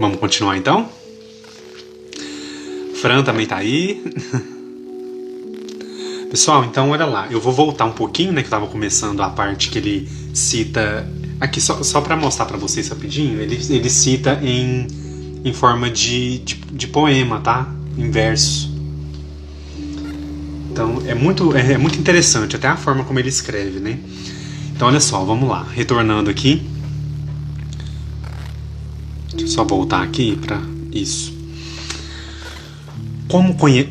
Vamos continuar então? Fran também tá aí. Pessoal, então olha lá. Eu vou voltar um pouquinho, né? Que eu tava começando a parte que ele cita... Aqui, só pra mostrar pra vocês rapidinho. Ele cita em forma de poema, tá? Em verso. Então é muito interessante, até a forma como ele escreve, né? Então olha só, vamos lá. Retornando aqui. Deixa eu só voltar aqui para isso.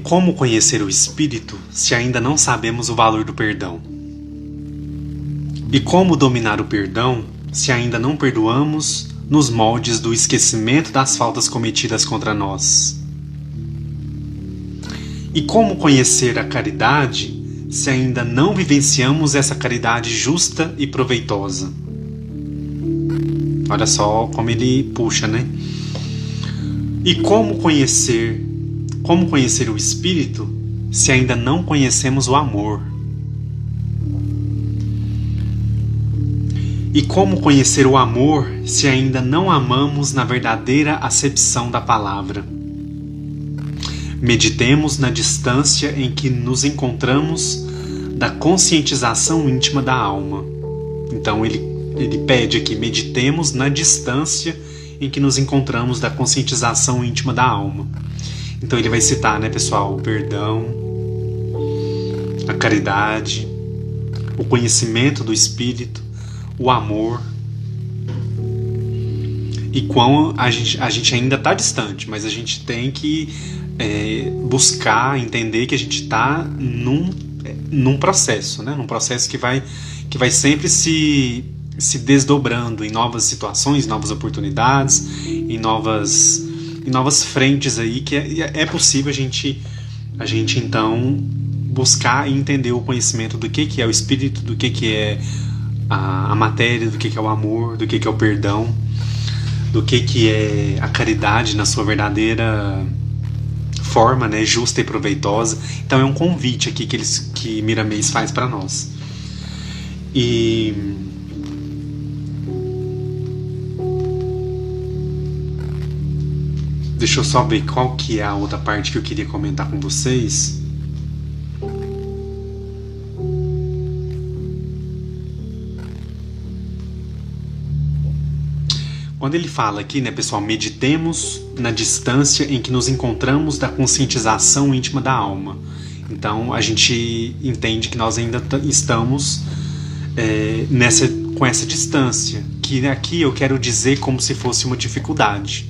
Como conhecer o Espírito se ainda não sabemos o valor do perdão? E como dominar o perdão se ainda não perdoamos nos moldes do esquecimento das faltas cometidas contra nós? E como conhecer a caridade se ainda não vivenciamos essa caridade justa e proveitosa? Olha só como ele puxa, né? E como conhecer o Espírito se ainda não conhecemos o amor? E como conhecer o amor se ainda não amamos na verdadeira acepção da palavra? Meditemos na distância em que nos encontramos da conscientização íntima da alma. Então ele pede aqui, meditemos na distância em que nos encontramos da conscientização íntima da alma. Então ele vai citar, né, pessoal, o perdão, a caridade, o conhecimento do Espírito, o amor. E quão a gente ainda está distante, mas a gente tem que buscar, entender que a gente está num processo, né? Num processo que vai sempre se desdobrando em novas situações, novas oportunidades, em novas frentes aí, que é possível a gente então buscar e entender o conhecimento do que é o Espírito, do que é a matéria, do que é o amor, do que é o perdão, do que é a caridade na sua verdadeira forma, né, justa e proveitosa. Então é um convite aqui que Miramês faz para nós. E deixa eu só ver qual que é a outra parte que eu queria comentar com vocês. Quando ele fala aqui, né, pessoal, meditemos na distância em que nos encontramos da conscientização íntima da alma. Então a gente entende que nós ainda estamos com essa distância, que aqui eu quero dizer como se fosse uma dificuldade.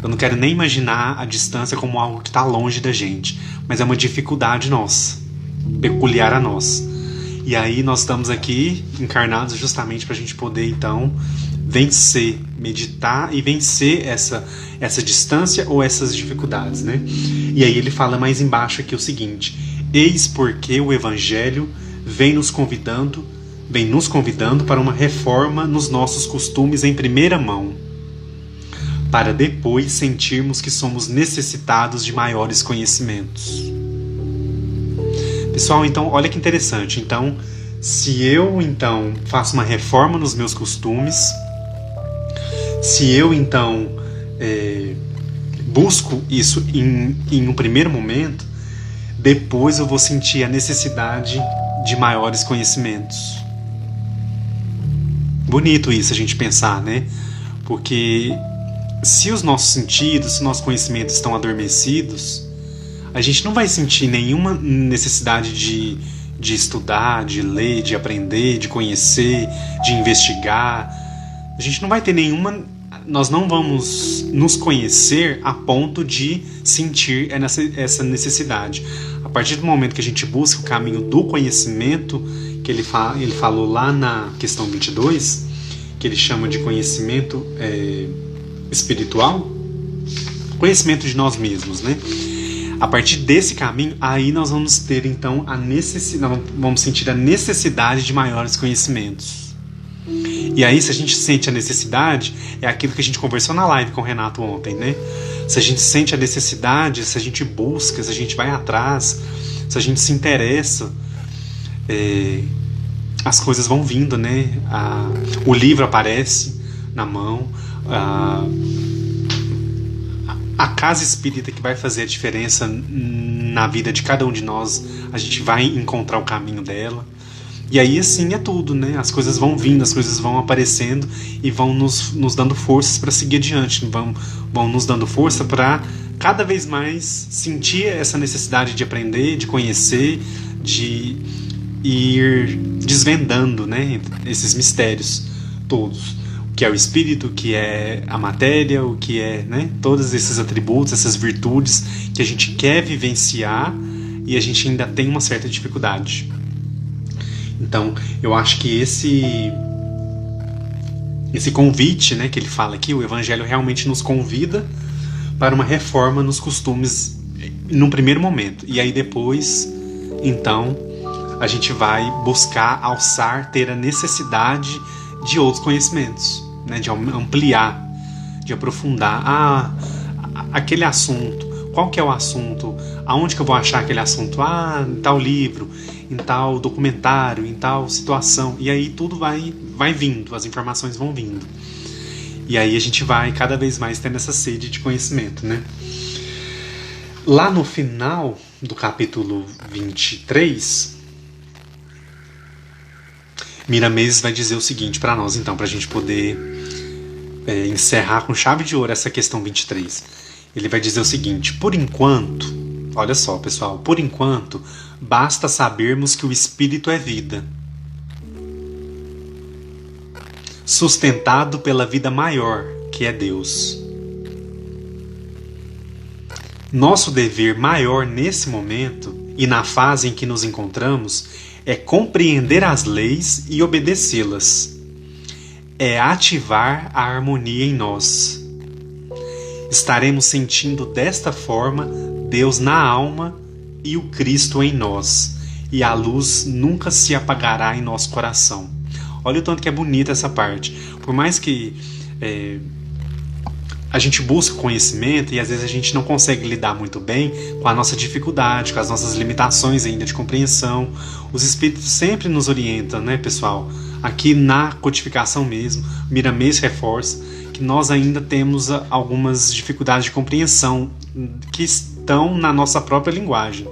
Eu não quero nem imaginar a distância como algo que está longe da gente, mas é uma dificuldade nossa, peculiar a nós. E aí nós estamos aqui encarnados justamente para a gente poder então vencer, meditar e vencer essa distância ou essas dificuldades, né? E aí ele fala mais embaixo aqui o seguinte: eis porque o Evangelho vem nos convidando para uma reforma nos nossos costumes em primeira mão, para depois sentirmos que somos necessitados de maiores conhecimentos. Pessoal, então, olha que interessante. Então, se eu, então, faço uma reforma nos meus costumes, se eu, então, busco isso em um primeiro momento, depois eu vou sentir a necessidade de maiores conhecimentos. Bonito isso a gente pensar, né? Porque se os nossos sentidos, se os nossos conhecimentos estão adormecidos, a gente não vai sentir nenhuma necessidade de estudar, de ler, de aprender, de conhecer, de investigar. A gente não vai ter nenhuma... Nós não vamos nos conhecer a ponto de sentir essa necessidade. A partir do momento que a gente busca o caminho do conhecimento, que ele falou lá na questão 22, que ele chama de conhecimento espiritual, conhecimento de nós mesmos, né? A partir desse caminho, aí nós vamos ter então vamos sentir a necessidade de maiores conhecimentos. E aí, se a gente sente a necessidade, é aquilo que a gente conversou na live com o Renato ontem, né? Se a gente sente a necessidade, se a gente busca, se a gente vai atrás, se a gente se interessa, as coisas vão vindo, né? O livro aparece na mão, a casa espírita que vai fazer a diferença na vida de cada um de nós. A gente vai encontrar o caminho dela. E aí assim é tudo, né? As coisas vão vindo, as coisas vão aparecendo e vão nos dando forças para seguir adiante, vão nos dando força para cada vez mais sentir essa necessidade de aprender, de conhecer, de ir desvendando, né, esses mistérios todos. O que é o espírito, o que é a matéria, o que é, né, todos esses atributos, essas virtudes que a gente quer vivenciar e a gente ainda tem uma certa dificuldade. Então, eu acho que esse convite, né, que ele fala aqui, o Evangelho realmente nos convida para uma reforma nos costumes num primeiro momento. E aí depois, então, a gente vai buscar alçar, ter a necessidade de outros conhecimentos, né, de ampliar, de aprofundar. Aquele assunto, qual que é o assunto? Aonde que eu vou achar aquele assunto? Em tal livro, em tal documentário, em tal situação. E aí tudo vai vindo, as informações vão vindo. E aí a gente vai cada vez mais tendo essa sede de conhecimento, né? Lá no final do capítulo 23, Miramês vai dizer o seguinte para nós, então, para a gente poder encerrar com chave de ouro essa questão 23. Ele vai dizer o seguinte: por enquanto, olha só, pessoal, por enquanto, basta sabermos que o Espírito é vida, sustentado pela vida maior, que é Deus. Nosso dever maior nesse momento e na fase em que nos encontramos é compreender as leis e obedecê-las. É ativar a harmonia em nós. Estaremos sentindo desta forma Deus na alma e o Cristo em nós, e a luz nunca se apagará em nosso coração. Olha o tanto que é bonita essa parte. Por mais que a gente busca conhecimento e às vezes a gente não consegue lidar muito bem com a nossa dificuldade, com as nossas limitações ainda de compreensão, os espíritos sempre nos orientam, né, pessoal? Aqui na codificação mesmo, Miramês reforça que nós ainda temos algumas dificuldades de compreensão que estão na nossa própria linguagem.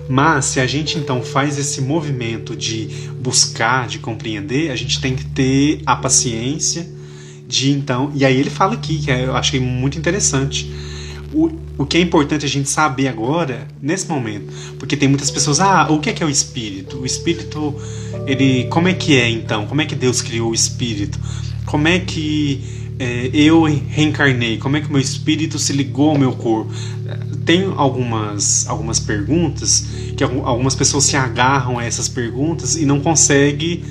Mas se a gente então faz esse movimento de buscar, de compreender, a gente tem que ter a paciência de então... E aí ele fala aqui, que eu achei muito interessante, o que é importante a gente saber agora, nesse momento. Porque tem muitas pessoas, o que é o Espírito? O Espírito, ele, como é que é então? Como é que Deus criou o Espírito? Como é que eu reencarnei? Como é que o meu Espírito se ligou ao meu corpo? Tem algumas perguntas que algumas pessoas se agarram a essas perguntas e não conseguem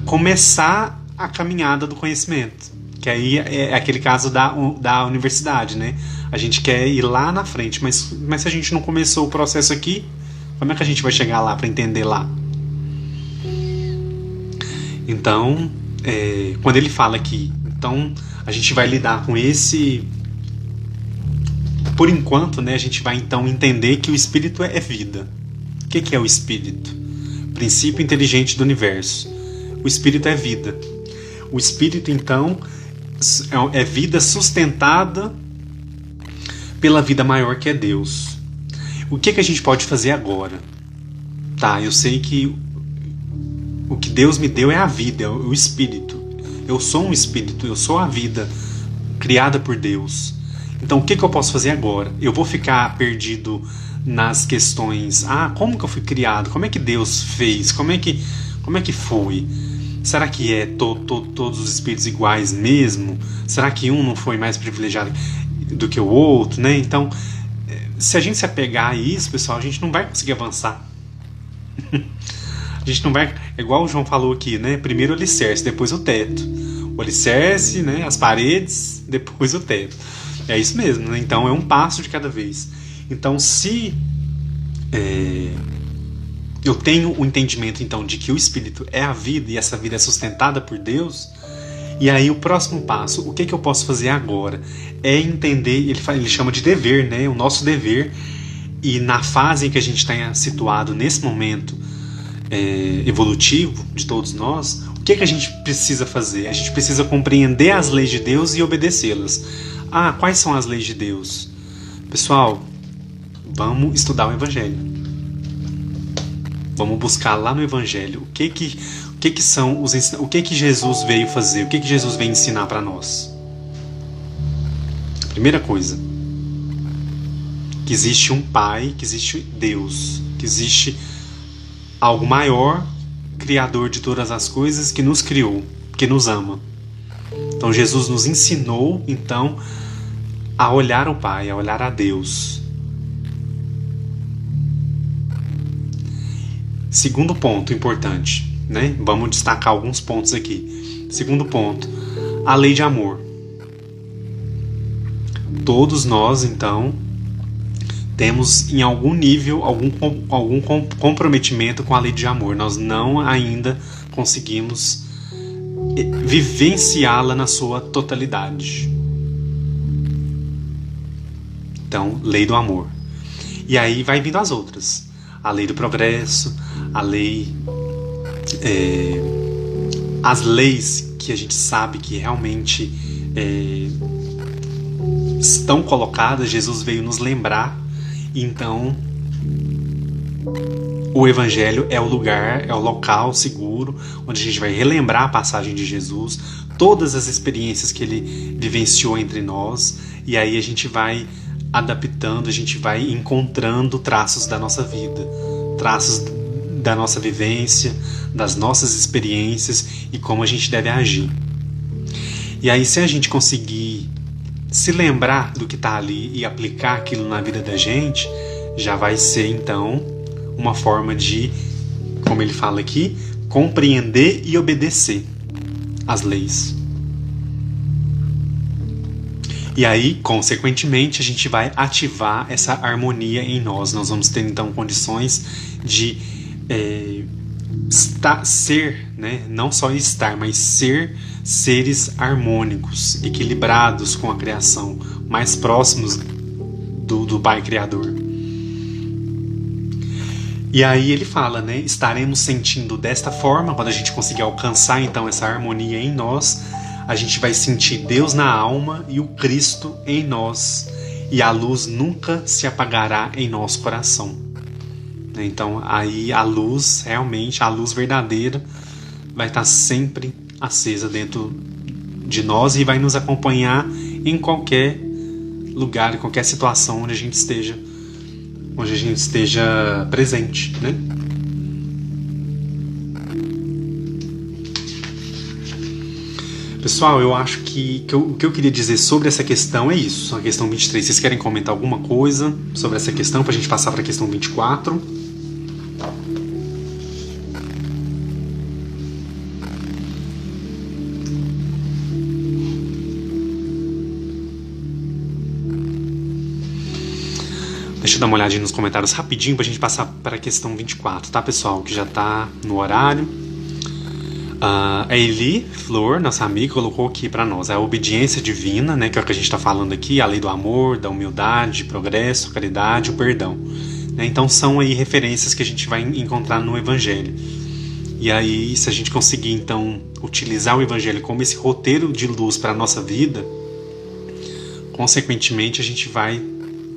começar a caminhada do conhecimento. Que aí é aquele caso da universidade, né? A gente quer ir lá na frente, mas se a gente não começou o processo aqui, como é que a gente vai chegar lá para entender lá? Então, quando ele fala aqui, então a gente vai lidar com esse... Por enquanto, né, a gente vai então entender que o Espírito é vida. O que é o Espírito? Princípio inteligente do universo. O Espírito é vida. O Espírito, então, é vida sustentada pela vida maior que é Deus. O que a gente pode fazer agora? Tá, eu sei que o que Deus me deu é a vida, é o Espírito. Eu sou um Espírito, eu sou a vida criada por Deus. Então o que eu posso fazer agora? Eu vou ficar perdido nas questões, como que eu fui criado? Como é que Deus fez? Como é que foi? Será que todos os espíritos iguais mesmo? Será que um não foi mais privilegiado do que o outro, né? Então, se a gente se apegar a isso, pessoal, a gente não vai conseguir avançar. A gente não vai... Igual o João falou aqui, né? Primeiro o alicerce, depois o teto. O alicerce, né? As paredes, depois o teto. É isso mesmo, né? Então é um passo de cada vez. Então se eu tenho o entendimento então de que o Espírito é a vida e essa vida é sustentada por Deus, e aí o próximo passo, o que eu posso fazer agora? É entender, ele chama de dever, né? O nosso dever, e na fase em que a gente está situado nesse momento evolutivo de todos nós, o que a gente precisa fazer? A gente precisa compreender as leis de Deus e obedecê-las. Ah, quais são as leis de Deus? Pessoal, vamos estudar o Evangelho. Vamos buscar lá no Evangelho o que são o que Jesus veio fazer, o que Jesus veio ensinar para nós. Primeira coisa, que existe um Pai, que existe Deus, que existe algo maior, Criador de todas as coisas, que nos criou, que nos ama. Então Jesus nos ensinou, então, a olhar ao Pai, a olhar a Deus. Segundo ponto importante, né? Vamos destacar alguns pontos aqui. Segundo ponto, a lei de amor. Todos nós, então, temos em algum nível, algum comprometimento com a lei de amor. Nós não ainda conseguimos vivenciá-la na sua totalidade. Então, lei do amor. E aí vai vindo as outras. A lei do progresso, a lei... as leis que a gente sabe que realmente estão colocadas, Jesus veio nos lembrar. Então, o Evangelho é o lugar, é o local seguro, onde a gente vai relembrar a passagem de Jesus, todas as experiências que ele vivenciou entre nós, e aí a gente vai adaptando, a gente vai encontrando traços da nossa vida, traços da nossa vivência, das nossas experiências e como a gente deve agir. E aí, se a gente conseguir se lembrar do que está ali e aplicar aquilo na vida da gente, já vai ser então uma forma de, como ele fala aqui, compreender e obedecer as leis. E aí, consequentemente, a gente vai ativar essa harmonia em nós. Nós vamos ter então condições de ser, né? Não só estar, mas ser seres harmônicos, equilibrados com a criação, mais próximos do Pai Criador. E aí ele fala, né? Estaremos sentindo desta forma, quando a gente conseguir alcançar então essa harmonia em nós, a gente vai sentir Deus na alma e o Cristo em nós, e a luz nunca se apagará em nosso coração. Então aí a luz, realmente, a luz verdadeira vai estar sempre acesa dentro de nós e vai nos acompanhar em qualquer lugar, em qualquer situação onde a gente esteja presente, né? Pessoal, eu acho que o que eu queria dizer sobre essa questão é isso, a questão 23. Vocês querem comentar alguma coisa sobre essa questão para a gente passar para a questão 24? Deixa eu dar uma olhadinha nos comentários rapidinho pra gente passar para a questão 24, tá, pessoal? Que já tá no horário. A Eli Flor, nossa amiga, colocou aqui para nós a obediência divina, né, que é o que a gente está falando aqui, a lei do amor, da humildade, progresso, caridade, o perdão. Né? Então são aí referências que a gente vai encontrar no Evangelho. E aí, se a gente conseguir então utilizar o Evangelho como esse roteiro de luz para a nossa vida, consequentemente a gente vai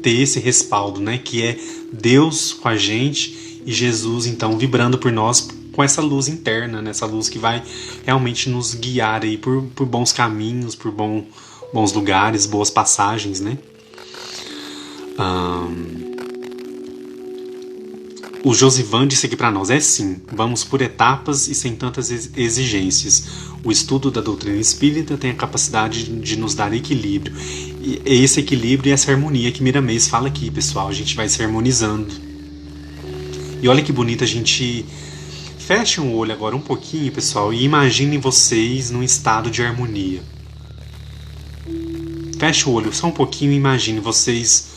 ter esse respaldo, né, que é Deus com a gente e Jesus então vibrando por nós com essa luz interna, né, essa luz que vai realmente nos guiar aí por bons caminhos, por bons lugares, boas passagens, né? O Josivan disse aqui para nós, sim, vamos por etapas e sem tantas exigências. O estudo da doutrina espírita tem a capacidade de nos dar equilíbrio. E esse equilíbrio e essa harmonia que Miramês fala aqui, pessoal. A gente vai se harmonizando. E olha que bonito, a gente... Feche o olho agora um pouquinho, pessoal, e imaginem vocês num estado de harmonia. Feche o olho só um pouquinho e imagine vocês...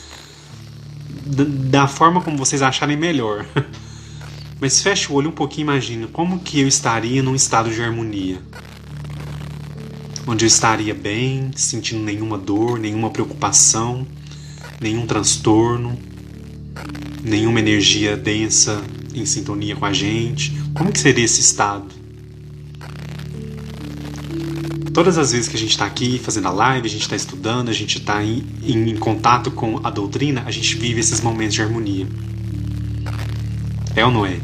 da forma como vocês acharem melhor. Mas feche o olho um pouquinho e imagine como que eu estaria num estado de harmonia. Onde eu estaria bem, sentindo nenhuma dor, nenhuma preocupação, nenhum transtorno, nenhuma energia densa em sintonia com a gente. Como que seria esse estado? todas as vezes que a gente está aqui fazendo a live, a gente está estudando, a gente está em contato com a doutrina, a gente vive esses momentos de harmonia. É ou não é?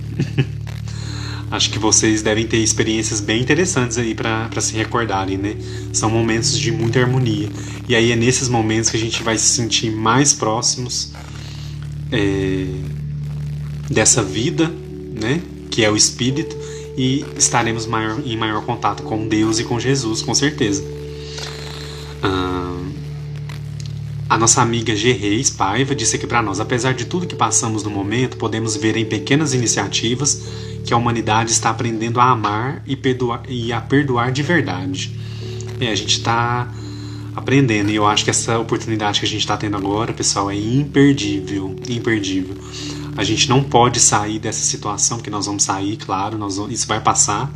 Acho que vocês devem ter experiências bem interessantes aí para se recordarem, né? São momentos de muita harmonia. E aí é nesses momentos que a gente vai se sentir mais próximos dessa vida, né? Que é o Espírito, e estaremos em maior contato com Deus e com Jesus, com certeza. A nossa amiga G. Reis Paiva disse aqui para nós: apesar de tudo que passamos no momento, podemos ver em pequenas iniciativas que a humanidade está aprendendo a amar e a perdoar de verdade. A gente está aprendendo, e eu acho que essa oportunidade que a gente está tendo agora, pessoal, é imperdível, imperdível. A gente não pode sair dessa situação, porque nós vamos sair, claro, isso vai passar,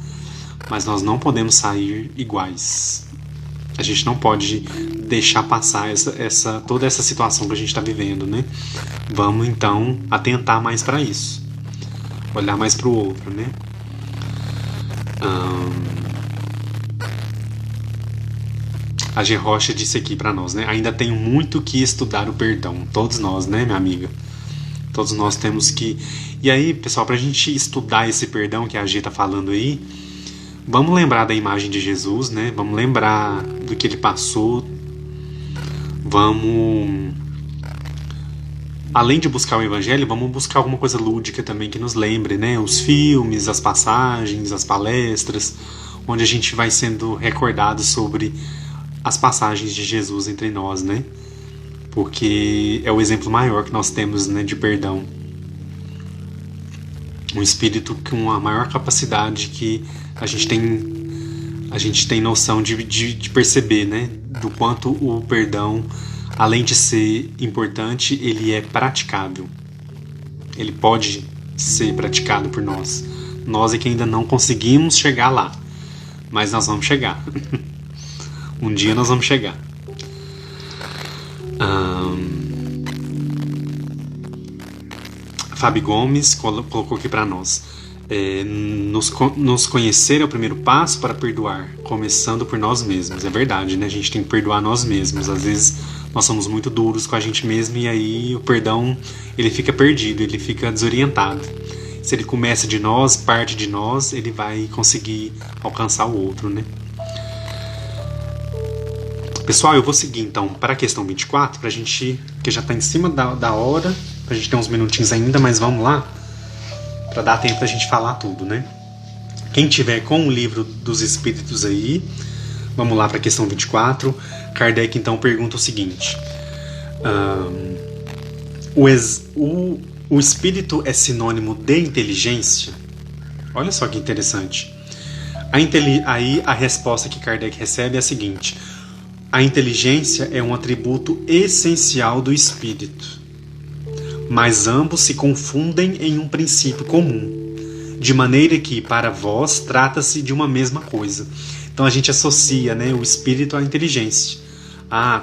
mas nós não podemos sair iguais. A gente não pode deixar passar toda essa situação que a gente está vivendo, né? Vamos então atentar mais para isso, olhar mais para o outro, né? A G. Rocha disse aqui para nós, né? Ainda tenho muito que estudar o perdão. Todos nós, né, minha amiga? Todos nós temos que... E aí, pessoal, para a gente estudar esse perdão que a G está falando aí, vamos lembrar da imagem de Jesus, né? Vamos lembrar do que ele passou. Vamos... Além de buscar o Evangelho, vamos buscar alguma coisa lúdica também que nos lembre, né? Os filmes, as passagens, as palestras, onde a gente vai sendo recordado sobre as passagens de Jesus entre nós, né? Porque é o exemplo maior que nós temos, né, de perdão. Um espírito com a maior capacidade que a gente tem noção de perceber, né? Do quanto o perdão, além de ser importante, ele é praticável. Ele pode ser praticado por nós. Nós é que ainda não conseguimos chegar lá, mas nós vamos chegar. Um dia nós vamos chegar. Fábio Gomes colocou aqui para nós: nos conhecer é o primeiro passo para perdoar, começando por nós mesmos. É verdade, né? A gente tem que perdoar nós mesmos. Às vezes nós somos muito duros com a gente mesmo, e aí o perdão, ele fica perdido, ele fica desorientado. Se ele começa de nós, parte de nós, ele vai conseguir alcançar o outro, né? Pessoal, eu vou seguir então para a questão 24, pra gente, que já está em cima da hora, pra gente ter uns minutinhos ainda, mas vamos lá, para dar tempo da gente falar tudo, né? Quem tiver com o livro dos Espíritos aí, vamos lá para a questão 24. Kardec então pergunta o seguinte: o espírito é sinônimo de inteligência? Olha só que interessante. Aí a resposta que Kardec recebe é a seguinte: a inteligência é um atributo essencial do espírito, mas ambos se confundem em um princípio comum, de maneira que, para vós, trata-se de uma mesma coisa. Então a gente associa, né, o espírito à inteligência.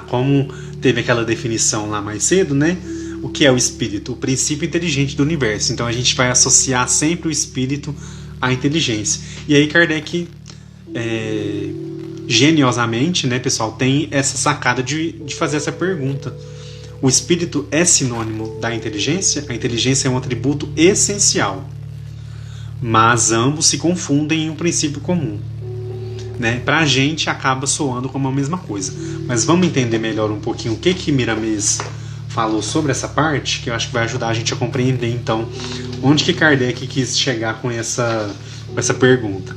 Como teve aquela definição lá mais cedo, né? O que é o espírito? O princípio inteligente do universo. Então a gente vai associar sempre o espírito à inteligência. E aí Kardec... geniosamente, né, pessoal, tem essa sacada de fazer essa pergunta. O espírito é sinônimo da inteligência? A inteligência é um atributo essencial, mas ambos se confundem em um princípio comum, né? Pra gente acaba soando como a mesma coisa, mas vamos entender melhor um pouquinho o que Miramês falou sobre essa parte, que eu acho que vai ajudar a gente a compreender então onde que Kardec quis chegar com essa pergunta.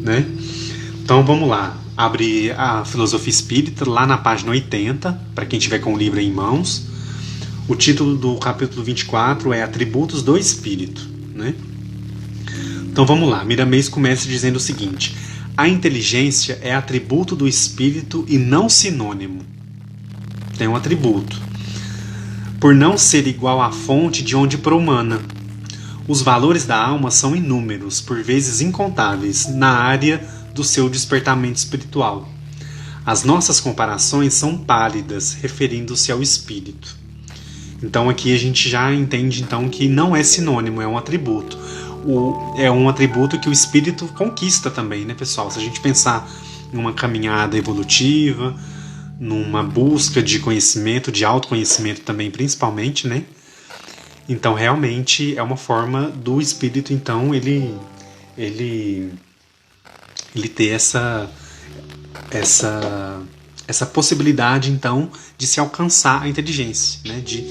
Né? Então vamos lá, abre a Filosofia Espírita lá na página 80, para quem tiver com o livro em mãos. O título do capítulo 24 é Atributos do Espírito, né? Então vamos lá, Miramês começa dizendo o seguinte: a inteligência é atributo do espírito e não sinônimo. Tem um atributo. Por não ser igual à fonte de onde promana. Os valores da alma são inúmeros, por vezes incontáveis, na área do seu despertamento espiritual. As nossas comparações são pálidas, referindo-se ao espírito. Então aqui a gente já entende então que não é sinônimo, é um atributo. É um atributo que o espírito conquista também, né, pessoal? Se a gente pensar em uma caminhada evolutiva, numa busca de conhecimento, de autoconhecimento também, principalmente, né? Então, realmente, é uma forma do espírito, então, ele ter essa possibilidade, então, de se alcançar a inteligência, né? De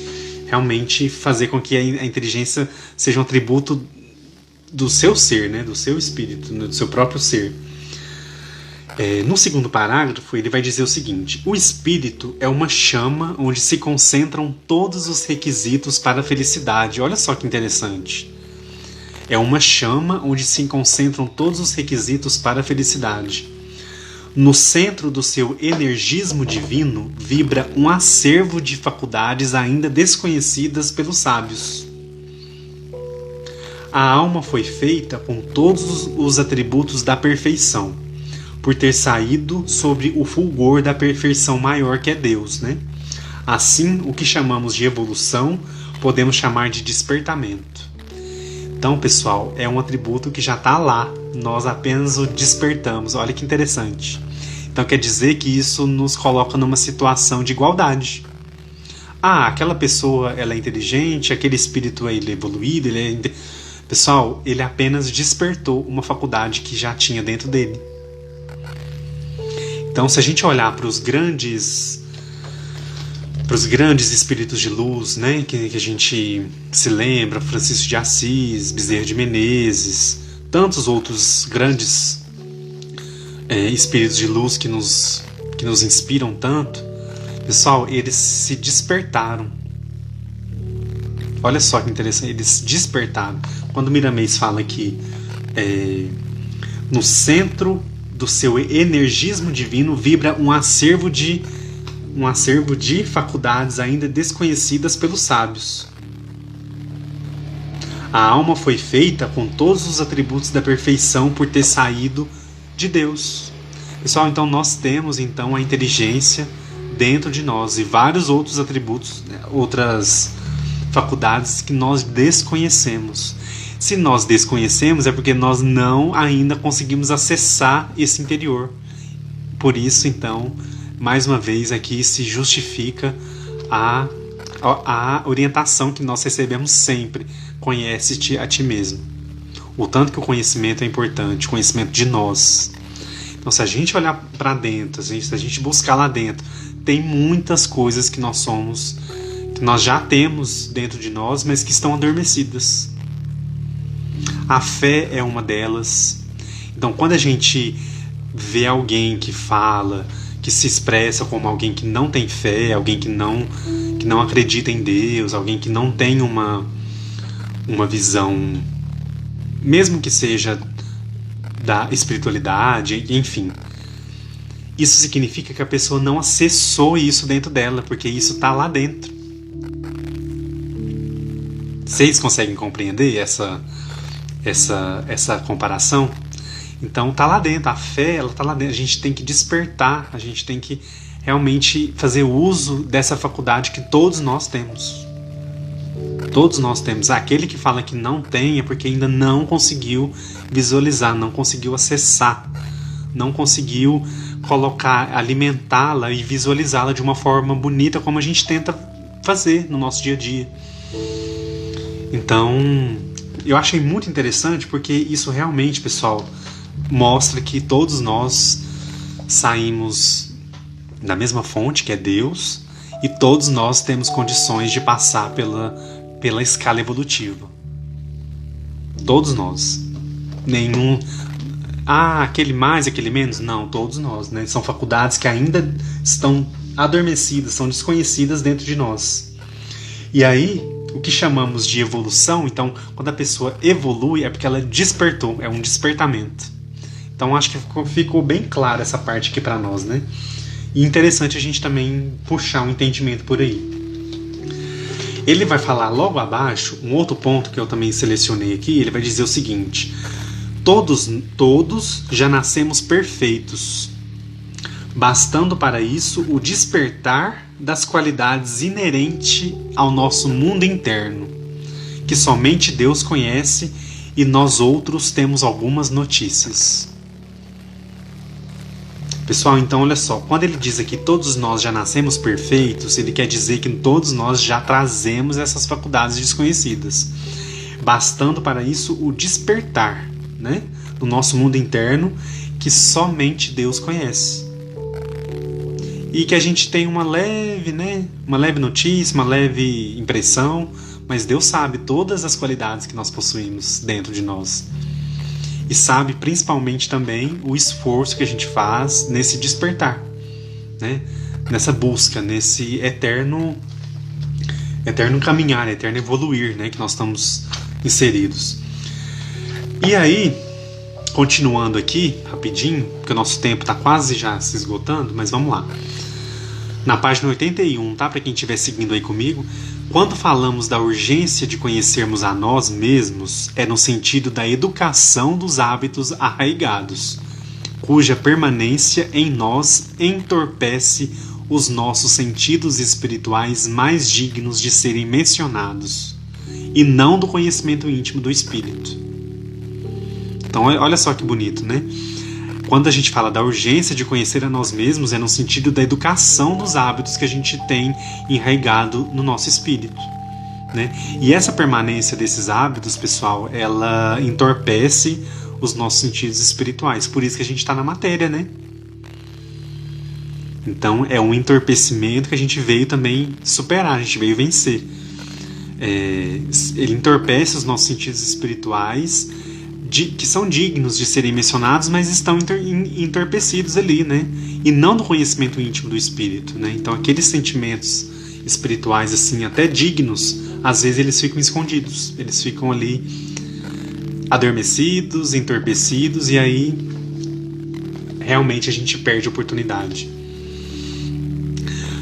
realmente fazer com que a inteligência seja um atributo do seu ser, né? Do seu espírito, do seu próprio ser. No segundo parágrafo, ele vai dizer o seguinte: o espírito é uma chama onde se concentram todos os requisitos para a felicidade. Olha só que interessante. É uma chama onde se concentram todos os requisitos para a felicidade. No centro do seu energismo divino vibra um acervo de faculdades ainda desconhecidas pelos sábios. A alma foi feita com todos os atributos da perfeição, por ter saído sobre o fulgor da perfeição maior que é Deus, né? Assim, o que chamamos de evolução, podemos chamar de despertamento. Então, pessoal, é um atributo que já está lá, nós apenas o despertamos. Olha que interessante. Então, quer dizer que isso nos coloca numa situação de igualdade. Aquela pessoa ela é inteligente, aquele espírito ele é evoluído, Pessoal, ele apenas despertou uma faculdade que já tinha dentro dele. Então, se a gente olhar para os grandes espíritos de luz, né, que a gente se lembra, Francisco de Assis, Bezerra de Menezes, tantos outros grandes espíritos de luz que nos inspiram tanto, pessoal, eles se despertaram. Olha só que interessante, eles despertaram. Quando Miramês fala que no centro do seu energismo divino vibra um acervo de faculdades ainda desconhecidas pelos sábios. A alma foi feita com todos os atributos da perfeição por ter saído de Deus. Pessoal, então nós temos então a inteligência dentro de nós e vários outros atributos, outras faculdades que nós desconhecemos. Se nós desconhecemos é porque nós não ainda conseguimos acessar esse interior. Por isso, então, mais uma vez aqui se justifica a orientação que nós recebemos sempre: conhece-te a ti mesmo. O tanto que o conhecimento é importante, o conhecimento de nós. Então, se a gente olhar para dentro, se a gente buscar lá dentro, tem muitas coisas que nós somos, que nós já temos dentro de nós, mas que estão adormecidas. A fé é uma delas. Então, quando a gente vê alguém que fala, que se expressa como alguém que não tem fé, alguém que não acredita em Deus, alguém que não tem uma visão, mesmo que seja da espiritualidade, enfim, isso significa que a pessoa não acessou isso dentro dela, porque isso está lá dentro. Vocês conseguem compreender essa comparação? Então tá lá dentro, a fé ela tá lá dentro, a gente tem que despertar, a gente tem que realmente fazer uso dessa faculdade que todos nós temos. Todos nós temos. Aquele que fala que não tem é porque ainda não conseguiu visualizar, não conseguiu acessar, não conseguiu colocar, alimentá-la e visualizá-la de uma forma bonita como a gente tenta fazer no nosso dia a dia. Então, eu achei muito interessante porque isso realmente, pessoal, mostra que todos nós saímos da mesma fonte, que é Deus, e todos nós temos condições de passar pela escala evolutiva. Todos nós. Nenhum... aquele mais, aquele menos? Não, todos nós, né? São faculdades que ainda estão adormecidas, são desconhecidas dentro de nós. E aí, o que chamamos de evolução, então, quando a pessoa evolui, é porque ela despertou, é um despertamento. Então, acho que ficou bem claro essa parte aqui para nós, né? E interessante a gente também puxar um entendimento por aí. Ele vai falar logo abaixo, um outro ponto que eu também selecionei aqui, ele vai dizer o seguinte: todos já nascemos perfeitos, bastando para isso o despertar das qualidades inerentes ao nosso mundo interno, que somente Deus conhece e nós outros temos algumas notícias. Pessoal, então olha só, quando ele diz aqui todos nós já nascemos perfeitos, ele quer dizer que todos nós já trazemos essas faculdades desconhecidas, bastando para isso o despertar, né, no nosso mundo interno, que somente Deus conhece. E que a gente tem uma leve notícia, uma leve impressão, mas Deus sabe todas as qualidades que nós possuímos dentro de nós. E sabe principalmente também o esforço que a gente faz nesse despertar, né? Nessa busca, nesse eterno caminhar, eterno evoluir, né? Que nós estamos inseridos. E aí, continuando aqui, rapidinho, porque o nosso tempo está quase já se esgotando, mas vamos lá. Na página 81, tá? Para quem estiver seguindo aí comigo, quando falamos da urgência de conhecermos a nós mesmos, é no sentido da educação dos hábitos arraigados, cuja permanência em nós entorpece os nossos sentidos espirituais mais dignos de serem mencionados, e não do conhecimento íntimo do espírito. Então, olha só que bonito, né? Quando a gente fala da urgência de conhecer a nós mesmos, é no sentido da educação dos hábitos que a gente tem enraizado no nosso espírito, né? E essa permanência desses hábitos, pessoal, ela entorpece os nossos sentidos espirituais. Por isso que a gente está na matéria, né? Então, é um entorpecimento que a gente veio também superar, a gente veio vencer. Ele entorpece os nossos sentidos espirituais, que são dignos de serem mencionados, mas estão entorpecidos ali, né? E não do conhecimento íntimo do espírito, né? Então, aqueles sentimentos espirituais, assim, até dignos, às vezes eles ficam escondidos, eles ficam ali adormecidos, entorpecidos, e aí realmente a gente perde a oportunidade.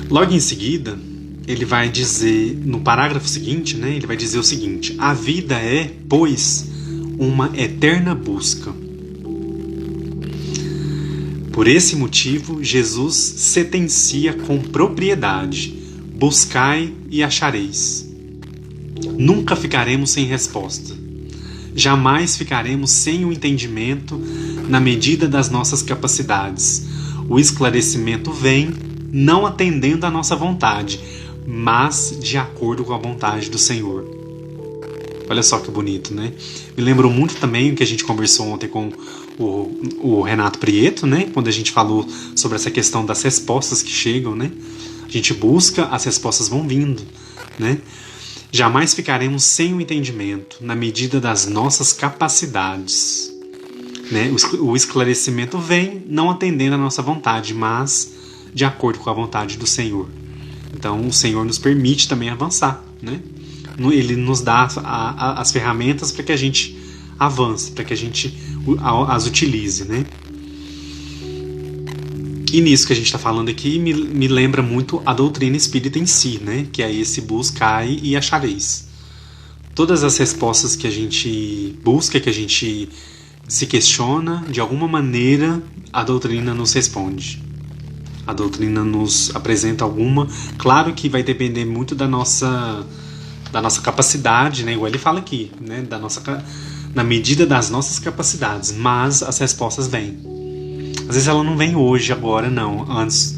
Logo em seguida, ele vai dizer, no parágrafo seguinte, né? Ele vai dizer o seguinte: a vida é, pois, uma eterna busca. Por esse motivo, Jesus sentencia com propriedade: buscai e achareis. Nunca ficaremos sem resposta. Jamais ficaremos sem o entendimento na medida das nossas capacidades. O esclarecimento vem não atendendo à nossa vontade, mas de acordo com a vontade do Senhor. Olha só que bonito, né? Me lembrou muito também o que a gente conversou ontem com o Renato Prieto, né? Quando a gente falou sobre essa questão das respostas que chegam, né? A gente busca, as respostas vão vindo, né? Jamais ficaremos sem o entendimento, na medida das nossas capacidades, né? O esclarecimento vem não atendendo à nossa vontade, mas de acordo com a vontade do Senhor. Então, o Senhor nos permite também avançar, né? Ele nos dá as ferramentas para que a gente avance, para que a gente as utilize, né? E nisso que a gente está falando aqui me lembra muito a doutrina espírita em si, né? Que é esse buscai e achareis. Todas as respostas que a gente busca, que a gente se questiona, de alguma maneira a doutrina nos responde. A doutrina nos apresenta alguma. Claro que vai depender muito da nossa capacidade, né? Igual ele fala aqui, né? Na medida das nossas capacidades, mas as respostas vêm. Às vezes ela não vem hoje, agora, não, antes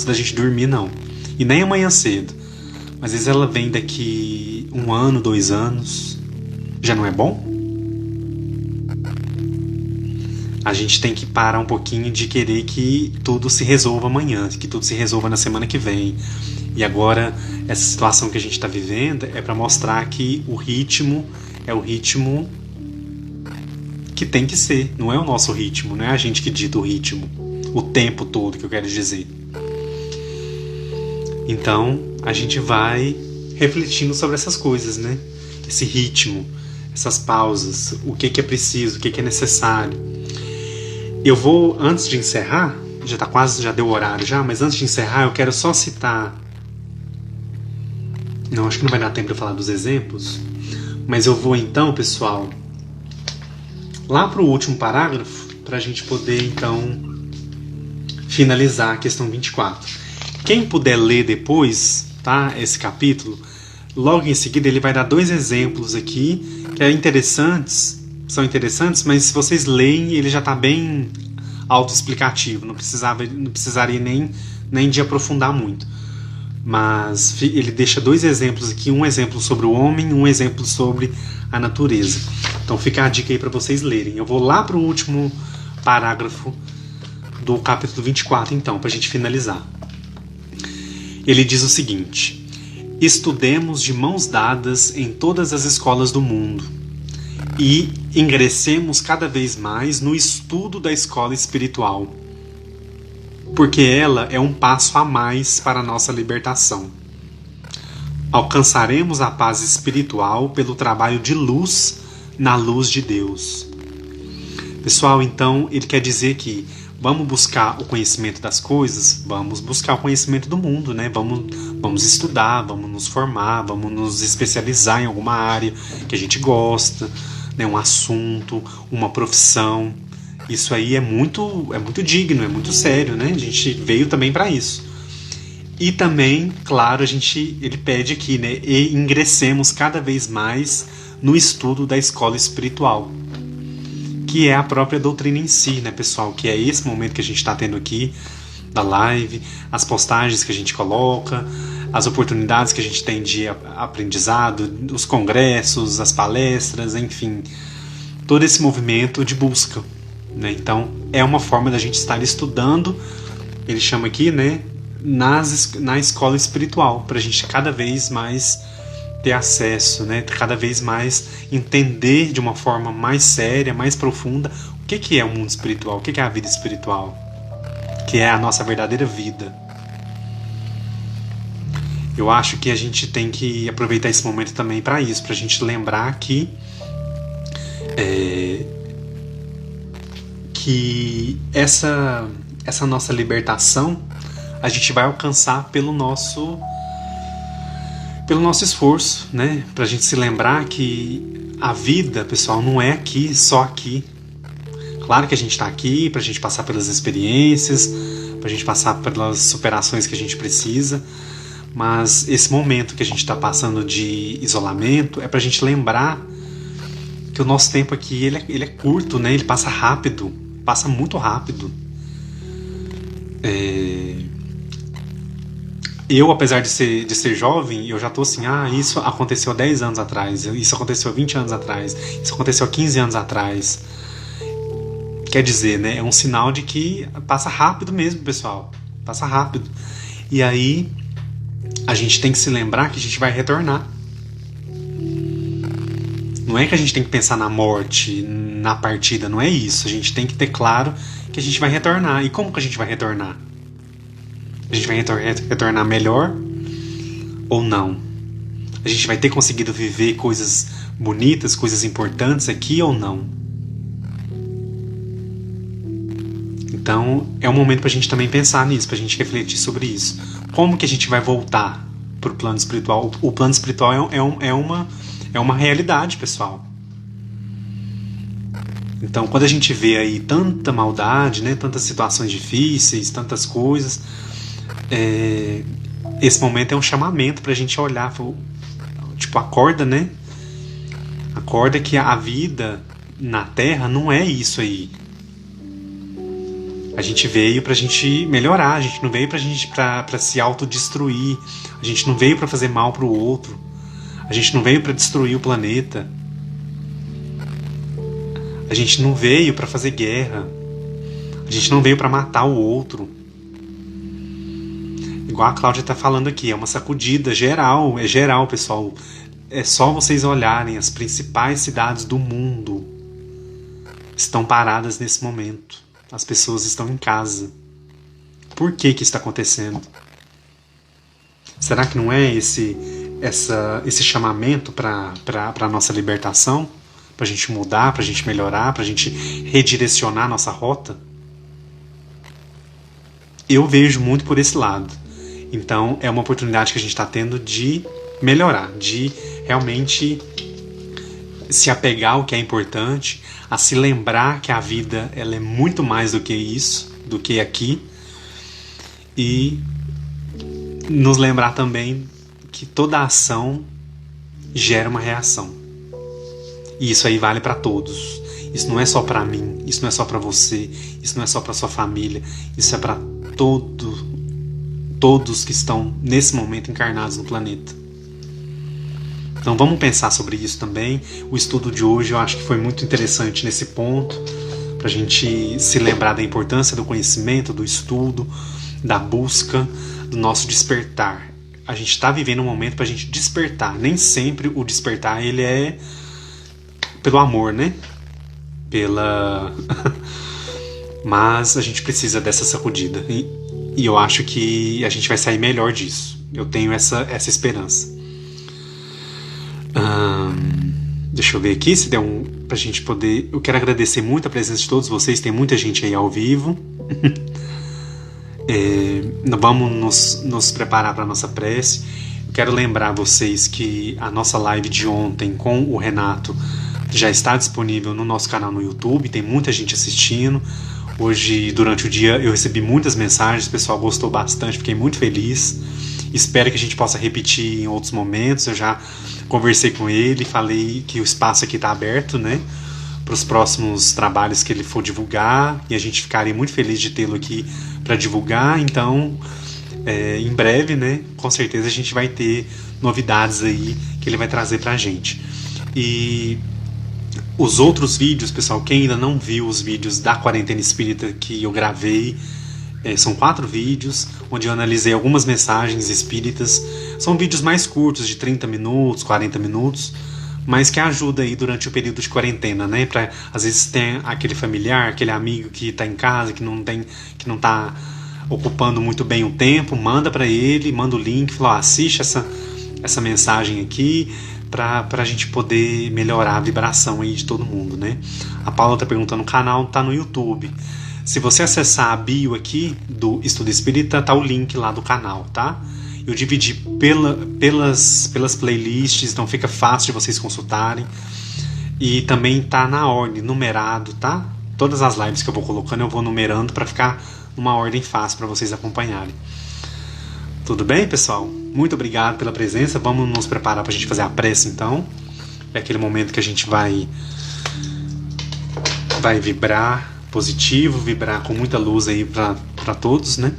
da gente dormir, não, e nem amanhã cedo, mas às vezes ela vem daqui 1 ano, 2 anos. Já não é bom? A gente tem que parar um pouquinho de querer que tudo se resolva amanhã, que tudo se resolva na semana que vem. E agora, essa situação que a gente está vivendo é para mostrar que o ritmo é o ritmo que tem que ser. Não é o nosso ritmo, não é a gente que dita o ritmo, o tempo todo, que eu quero dizer. Então, a gente vai refletindo sobre essas coisas, né? Esse ritmo, essas pausas, o que é preciso, o que é necessário. Eu vou, antes de encerrar, já deu o horário já, mas antes de encerrar eu quero só citar. Não, acho que não vai dar tempo de eu falar dos exemplos, mas eu vou então, pessoal, lá para o último parágrafo, para a gente poder então finalizar a questão 24. Quem puder ler depois, tá, esse capítulo, logo em seguida ele vai dar 2 exemplos aqui que são interessantes, mas se vocês leem, ele já está bem autoexplicativo, não precisaria nem de aprofundar muito. Mas ele deixa 2 exemplos aqui, um exemplo sobre o homem, um exemplo sobre a natureza. Então fica a dica aí para vocês lerem. Eu vou lá para o último parágrafo do capítulo 24, então, para a gente finalizar. Ele diz o seguinte: estudemos de mãos dadas em todas as escolas do mundo e ingressemos cada vez mais no estudo da escola espiritual, porque ela é um passo a mais para a nossa libertação. Alcançaremos a paz espiritual pelo trabalho de luz na luz de Deus. Pessoal, então, ele quer dizer que vamos buscar o conhecimento das coisas, vamos buscar o conhecimento do mundo, né? Vamos estudar, vamos nos formar, vamos nos especializar em alguma área que a gente gosta, né? Um assunto, uma profissão. Isso aí é muito digno, é muito sério, né? A gente veio também para isso. E também, claro, ele pede aqui, né? E ingressemos cada vez mais no estudo da escola espiritual, que é a própria doutrina em si, né, pessoal? Que é esse momento que a gente está tendo aqui, da live, as postagens que a gente coloca, as oportunidades que a gente tem de aprendizado, os congressos, as palestras, enfim, todo esse movimento de busca, né? Então, é uma forma da gente estar estudando, ele chama aqui, né, na escola espiritual, para a gente cada vez mais ter acesso, né? Cada vez mais entender de uma forma mais séria, mais profunda o que é o mundo espiritual, o que é a vida espiritual, que é a nossa verdadeira vida. Eu acho que a gente tem que aproveitar esse momento também para isso, para a gente lembrar que essa nossa libertação a gente vai alcançar pelo nosso esforço, né? Pra gente se lembrar que a vida, pessoal, não é aqui, só aqui. Claro que a gente tá aqui pra gente passar pelas experiências, pra gente passar pelas superações que a gente precisa, mas esse momento que a gente tá passando de isolamento é pra gente lembrar que o nosso tempo aqui, ele é curto, né? Ele passa rápido, passa muito rápido. Eu, apesar de ser jovem, eu já tô assim, isso aconteceu há 10 anos atrás, isso aconteceu há 20 anos atrás, isso aconteceu há 15 anos atrás. Quer dizer, né, é um sinal de que passa rápido mesmo, pessoal. Passa rápido. E aí, a gente tem que se lembrar que a gente vai retornar. Não é que a gente tem que pensar na morte, na partida, não é isso. A gente tem que ter claro que a gente vai retornar. E como que a gente vai retornar? A gente vai retornar melhor ou não? A gente vai ter conseguido viver coisas bonitas, coisas importantes aqui ou não? Então, é um momento pra gente também pensar nisso, pra gente refletir sobre isso. Como que a gente vai voltar pro plano espiritual? O plano espiritual é uma realidade, pessoal. Então, quando a gente vê aí tanta maldade, né, tantas situações difíceis, tantas coisas, esse momento é um chamamento pra gente olhar, tipo, acorda, né? Acorda que a vida na Terra não é isso aí. A gente veio pra gente melhorar, a gente não veio pra se autodestruir, a gente não veio pra fazer mal pro outro, a gente não veio pra destruir o planeta, a gente não veio pra fazer guerra, a gente não veio pra matar o outro. Igual a Cláudia tá falando aqui, é uma sacudida geral, é geral, pessoal. É só vocês olharem, as principais cidades do mundo estão paradas nesse momento. As pessoas estão em casa. Por que isso está acontecendo? Será que não é esse chamamento para a nossa libertação? Para a gente mudar, para a gente melhorar, para a gente redirecionar a nossa rota? Eu vejo muito por esse lado. Então é uma oportunidade que a gente está tendo de melhorar, de realmente se apegar ao que é importante, a se lembrar que a vida ela é muito mais do que isso, do que aqui, e nos lembrar também que toda ação gera uma reação. E isso aí vale para todos. Isso não é só para mim, isso não é só para você, isso não é só para sua família, isso é para todos que estão nesse momento encarnados no planeta. Então vamos pensar sobre isso também. O estudo de hoje eu acho que foi muito interessante nesse ponto, para a gente se lembrar da importância do conhecimento, do estudo, da busca, do nosso despertar. A gente está vivendo um momento para a gente despertar. Nem sempre o despertar ele é pelo amor, né? Mas a gente precisa dessa sacudida. E eu acho que a gente vai sair melhor disso. Eu tenho essa esperança. Deixa eu ver aqui se der pra gente poder... Eu quero agradecer muito a presença de todos vocês. Tem muita gente aí ao vivo. Vamos nos preparar para a nossa prece. Eu quero lembrar vocês que a nossa live de ontem com o Renato já está disponível no nosso canal no YouTube. Tem muita gente assistindo. Hoje, durante o dia, eu recebi muitas mensagens. O pessoal gostou bastante, fiquei muito feliz. Espero que a gente possa repetir em outros momentos. Eu já conversei com ele, falei que o espaço aqui está aberto, né, para os próximos trabalhos que ele for divulgar, e a gente ficaria muito feliz de tê-lo aqui para divulgar. Então, em breve, né, com certeza a gente vai ter novidades aí que ele vai trazer para a gente. E os outros vídeos, pessoal, quem ainda não viu os vídeos da Quarentena Espírita que eu gravei, são 4 vídeos, onde eu analisei algumas mensagens espíritas. São vídeos mais curtos, de 30 minutos, 40 minutos, mas que ajuda aí durante o período de quarentena, né? Pra, às vezes tem aquele familiar, aquele amigo que está em casa, que não está ocupando muito bem o tempo, manda para ele, manda o link, fala, assiste essa mensagem aqui, para a gente poder melhorar a vibração aí de todo mundo, né? A Paula está perguntando, o canal está no YouTube. Se você acessar a bio aqui do Estudo Espírita, tá o link lá do canal, tá? Eu dividi pelas playlists, então fica fácil de vocês consultarem. E também tá na ordem, numerado, tá? Todas as lives que eu vou colocando, eu vou numerando para ficar numa ordem fácil para vocês acompanharem. Tudo bem, pessoal? Muito obrigado pela presença. Vamos nos preparar para a gente fazer a prece, então. É aquele momento que a gente vai vibrar positivo, vibrar com muita luz aí para todos, né?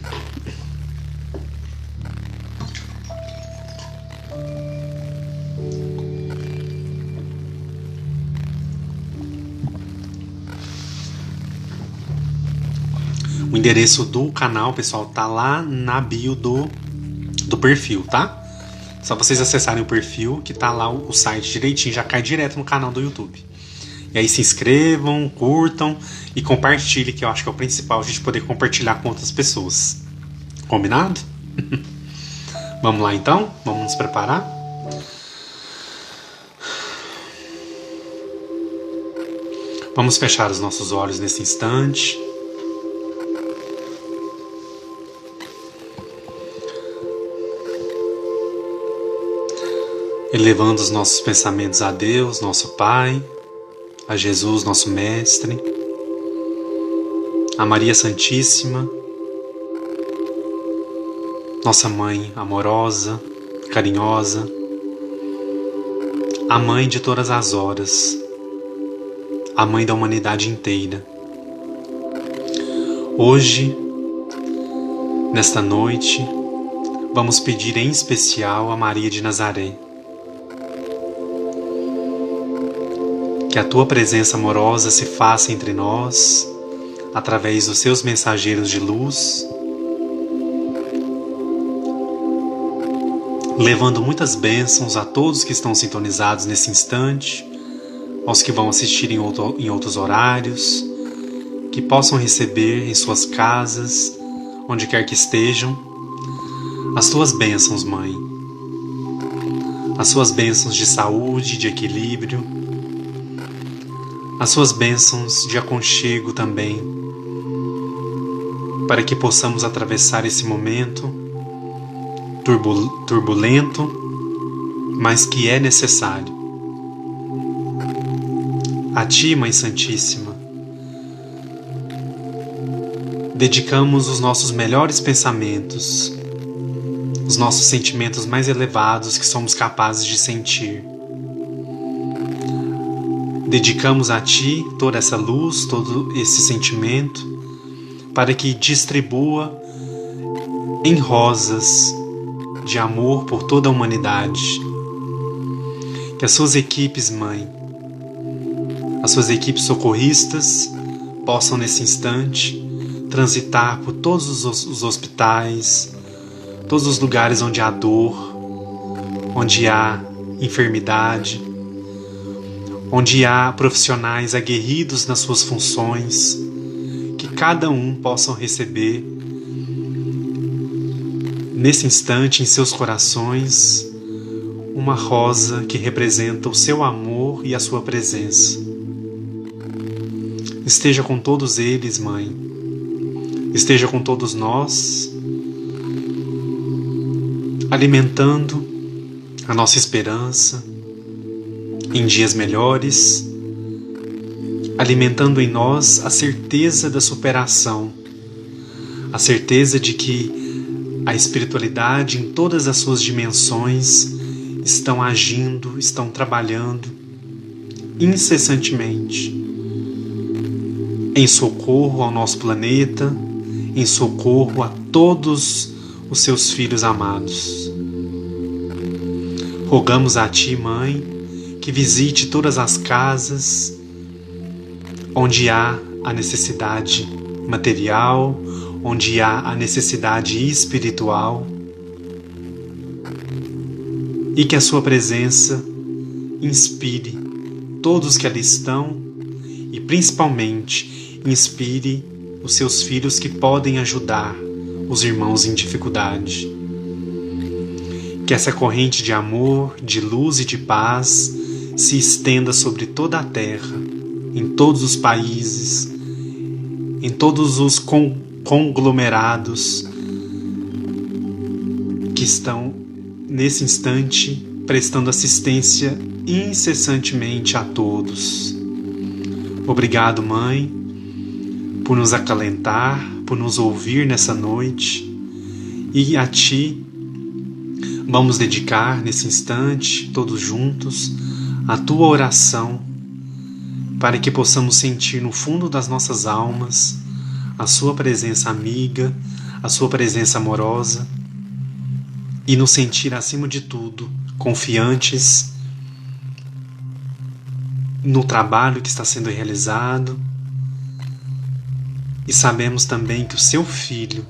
O endereço do canal, pessoal, tá lá na bio do perfil, tá? Só vocês acessarem o perfil que tá lá o site direitinho, já cai direto no canal do YouTube. E aí se inscrevam, curtam e compartilhem, que eu acho que é o principal, a gente poder compartilhar com outras pessoas. Combinado? Vamos lá então? Vamos nos preparar? Vamos fechar os nossos olhos nesse instante. Elevando os nossos pensamentos a Deus, nosso Pai, a Jesus, nosso Mestre, a Maria Santíssima, nossa Mãe amorosa, carinhosa, a Mãe de todas as horas, a Mãe da humanidade inteira. Hoje, nesta noite, vamos pedir em especial a Maria de Nazaré, que a Tua presença amorosa se faça entre nós, através dos Seus mensageiros de luz, levando muitas bênçãos a todos que estão sintonizados nesse instante, aos que vão assistir em outros horários, que possam receber em suas casas, onde quer que estejam, as Tuas bênçãos, Mãe, as Suas bênçãos de saúde, de equilíbrio, as Suas bênçãos de aconchego também, para que possamos atravessar esse momento turbulento, mas que é necessário. A Ti, Mãe Santíssima, dedicamos os nossos melhores pensamentos, os nossos sentimentos mais elevados que somos capazes de sentir. dedicamos a Ti toda essa luz, todo esse sentimento, para que distribua em rosas de amor por toda a humanidade. Que as suas equipes, Mãe, as suas equipes socorristas possam nesse instante transitar por todos os hospitais, todos os lugares onde há dor, onde há enfermidade, onde há profissionais aguerridos nas suas funções, que cada um possam receber nesse instante em seus corações uma rosa que representa o seu amor e a sua presença. Esteja com todos eles, Mãe. Esteja com todos nós, alimentando a nossa esperança em dias melhores, alimentando em nós a certeza da superação, a certeza de que a espiritualidade em todas as suas dimensões estão agindo, estão trabalhando incessantemente em socorro ao nosso planeta, em socorro a todos os seus filhos amados. Rogamos a Ti, Mãe, que visite todas as casas onde há a necessidade material, onde há a necessidade espiritual, e que a Sua presença inspire todos que ali estão e principalmente inspire os seus filhos que podem ajudar os irmãos em dificuldade. Que essa corrente de amor, de luz e de paz se estenda sobre toda a terra, em todos os países, em todos os conglomerados que estão nesse instante prestando assistência incessantemente a todos. Obrigado, Mãe, por nos acalentar, por nos ouvir nessa noite, e a Ti vamos dedicar nesse instante, todos juntos, a Tua oração, para que possamos sentir no fundo das nossas almas a Sua presença amiga, a Sua presença amorosa, e nos sentir, acima de tudo, confiantes no trabalho que está sendo realizado. E sabemos também que o Seu Filho,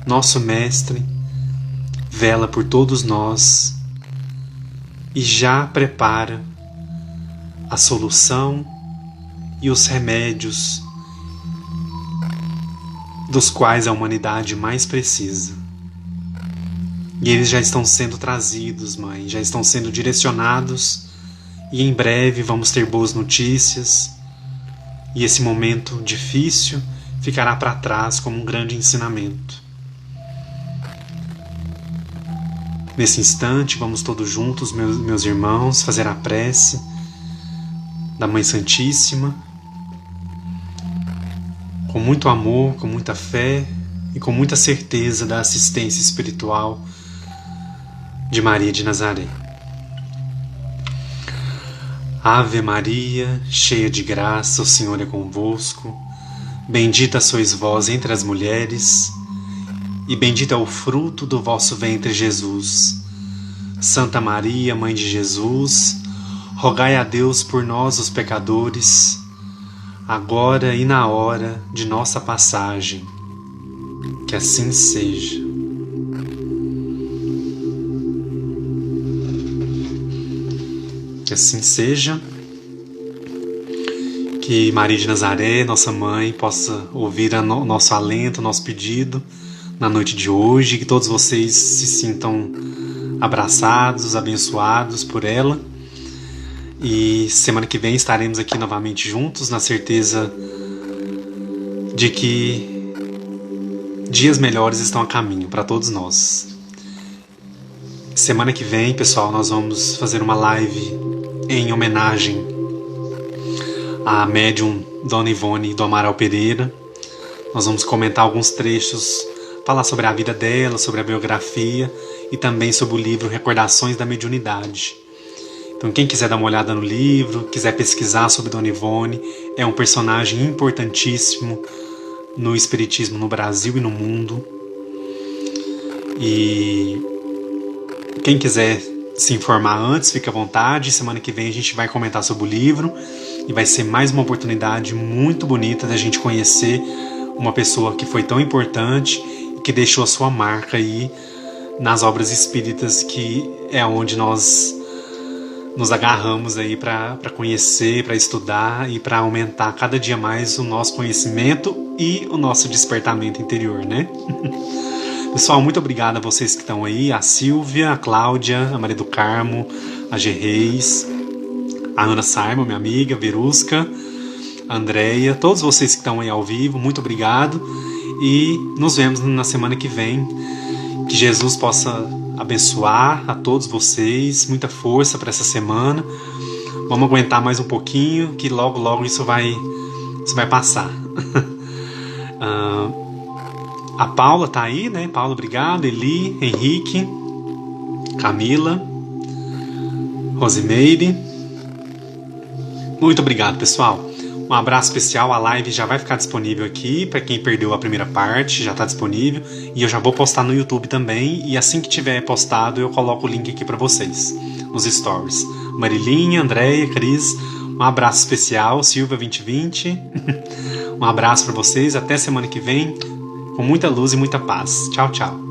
nosso Mestre, vela por todos nós e já prepara a solução e os remédios dos quais a humanidade mais precisa. E eles já estão sendo trazidos, Mãe, já estão sendo direcionados, e em breve vamos ter boas notícias, e esse momento difícil ficará para trás como um grande ensinamento. Nesse instante, vamos todos juntos, meus irmãos, fazer a prece da Mãe Santíssima, com muito amor, com muita fé e com muita certeza da assistência espiritual de Maria de Nazaré. Ave Maria, cheia de graça, o Senhor é convosco. Bendita sois vós entre as mulheres, e bendito é o fruto do vosso ventre, Jesus. Santa Maria, Mãe de Jesus, rogai a Deus por nós, os pecadores, agora e na hora de nossa passagem. Que assim seja. Que assim seja. Que Maria de Nazaré, nossa Mãe, possa ouvir nosso alento, nosso pedido na noite de hoje. Que todos vocês se sintam abraçados, abençoados por ela. E semana que vem estaremos aqui novamente juntos, na certeza de que dias melhores estão a caminho para todos nós. Semana que vem, pessoal, nós vamos fazer uma live em homenagem à médium Dona Ivone do Amaral Pereira. Nós vamos comentar alguns trechos, falar sobre a vida dela, sobre a biografia e também sobre o livro Recordações da Mediunidade. Então quem quiser dar uma olhada no livro, quiser pesquisar sobre Dona Ivone, é um personagem importantíssimo no espiritismo no Brasil e no mundo. E quem quiser se informar antes, fica à vontade. Semana que vem a gente vai comentar sobre o livro e vai ser mais uma oportunidade muito bonita da gente conhecer uma pessoa que foi tão importante e que deixou a sua marca aí nas obras espíritas, que é onde nós nos agarramos aí para conhecer, para estudar e para aumentar cada dia mais o nosso conhecimento e o nosso despertamento interior, né? Pessoal, muito obrigado a vocês que estão aí, a Silvia, a Cláudia, a Maria do Carmo, a G. Reis, a Ana Simon, minha amiga, a Verusca, a Andréia, todos vocês que estão aí ao vivo, muito obrigado e nos vemos na semana que vem. Que Jesus possa abençoar a todos vocês, muita força para essa semana. Vamos aguentar mais um pouquinho, que logo logo isso vai passar. A Paula tá aí, né? Paula, obrigado. Eli, Henrique, Camila, Rosimeire. Muito obrigado, pessoal. Um abraço especial. A live já vai ficar disponível aqui para quem perdeu a primeira parte, já está disponível, e eu já vou postar no YouTube também, e assim que tiver postado eu coloco o link aqui para vocês nos stories. Marilinha, Andréia, Cris, um abraço especial. Silvia 2020. Um abraço para vocês, até semana que vem, com muita luz e muita paz. Tchau, tchau.